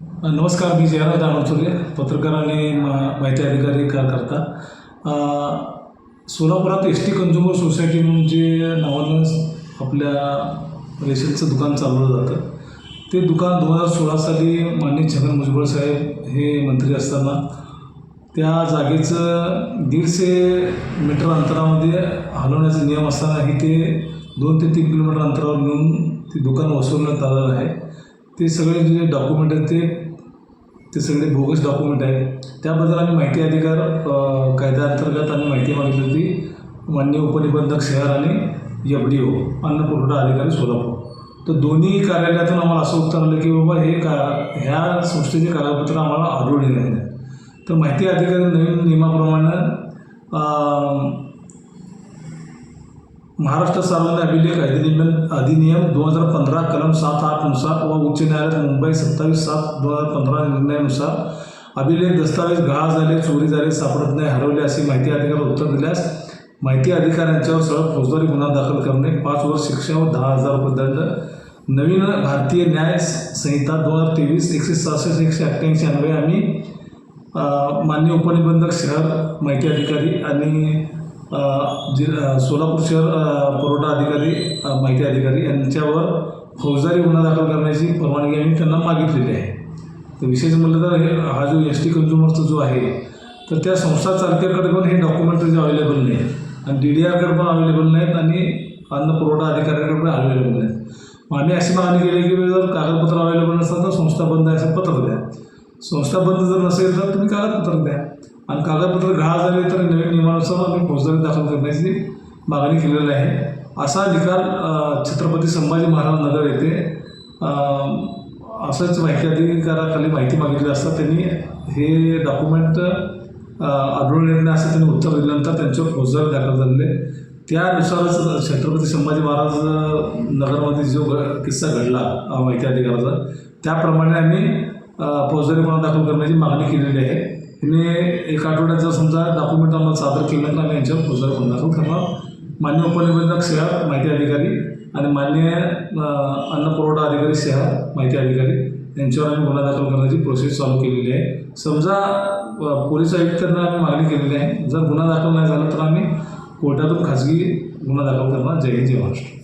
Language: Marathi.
नमस्कार, मी जयराज दानोचुरे, पत्रकार आणि माहिती अधिकारी कार्यकर्ता. सोलापुरात एस टी कन्झ्युमर सोसायटी म्हणून जे नावानं आपल्या रेशनचं दुकान चालवलं जातं, ते दुकान 2016 साली माननीय छगन भुजबळ साहेब हे मंत्री असताना त्या जागेचं 150 मीटर अंतरामध्ये हलवण्याचा नियम असतानाही ते 2 ते 3 किलोमीटर अंतरावर नेऊन ते दुकान वसवण्यात आलेलं आहे. ते सगळे जे डॉक्युमेंट आहेत ते सगळे बोगस डॉक्युमेंट आहेत. त्याबद्दल आम्ही माहिती अधिकार कायद्याअंतर्गत आम्ही माहिती मागितली होती माननीय उपनिबंधक शहर आणि FDO अन्न पुरवठा अधिकारी सोलापूर. तर दोन्ही कार्यालयातून आम्हाला असं उत्तर आलं की बाबा हे ह्या संस्थेचे कागदपत्र आम्हाला आढळून येत नाही. तर माहिती अधिकारी नवीन नियमाप्रमाणे महाराष्ट्र सार्वजनिक अभिलेख अधिनियम 2015 कलम 7(8) नुसार व उच्च न्यायालयात मुंबई 27/7/2015 निर्णयानुसार अभिलेख दस्तावेज गहाळ झाले, चोरी झाले, सापडत नाही, हरवले अशी माहिती अधिकाऱ्याला उत्तर दिल्यास माहिती अधिकाऱ्यांच्यावर सरळ फौजदारी गुन्हा दाखल करणे, 5 वर्ष शिक्षा व 10,000 रुपये दंड. नवीन भारतीय न्याय संहिता 2023 166 188 अन्वये आम्ही माननीय उपनिबंधक शहर माहिती अधिकारी आणि सोलापूर शहर पुरवठा अधिकारी माहिती अधिकारी यांच्यावर फौजदारी गुन्हा दाखल करण्याची परवानगी आम्ही त्यांना मागितलेली आहे. तर विशेष म्हटलं तर हा जो एस टी कन्झ्युमरचा जो आहे तर त्या संस्था चालकाकडे पण हे डॉक्युमेंटरी जे अवेलेबल नाही आणि DDRकडे पण अवेलेबल नाहीत आणि अन्न पुरवठा अधिकाऱ्याकडे पण अवेलेबल नाहीत. मग आम्ही अशी मागणी केली की जर कागदपत्र अवेलेबल नसतात तर संस्था बंद आहे असं पत्र द्या. संस्था बंद जर नसेल तर तुम्ही कागदपत्र द्या आणि कागदपत्र गहाळ झाले तर नवीन नियमानुसार आम्ही फौजदारी दाखल करण्याची मागणी केलेली आहे. असा निकाल छत्रपती संभाजी महाराज नगर येथे असंच माहिती अधिकाऱ्याखाली माहिती मागितली असता त्यांनी हे डॉक्युमेंट आढळून येत नाही असं त्यांनी उत्तर दिल्यानंतर त्यांच्यावर फौजदारी दाखल झालेले. त्यानुसारच छत्रपती संभाजी महाराज नगरमध्ये जो किस्सा घडला माहिती अधिकाऱ्याचा त्याप्रमाणे आम्ही फौजदारी गुन्हा दाखल करण्याची मागणी केलेली आहे. हिने 1 आठवड्यात जर समजा डॉक्युमेंट आम्हाला सादर केल्यानंतर आम्ही यांच्यावर फौजदारी गुन्हा दाखल करणार. मान्य उपनिबंधक शहर माहिती अधिकारी आणि मान्य अन्न पुरवठा अधिकारी शहर माहिती अधिकारी यांच्यावर आम्ही गुन्हा दाखल करण्याची प्रोसेस चालू केलेली आहे. समजा पोलीस आयुक्तांना आम्ही मागणी केलेली आहे, जर गुन्हा दाखल नाही झाला तर आम्ही कोर्टातून खाजगी गुन्हा दाखल करणार. जय हिंद, जय महाराष्ट्र.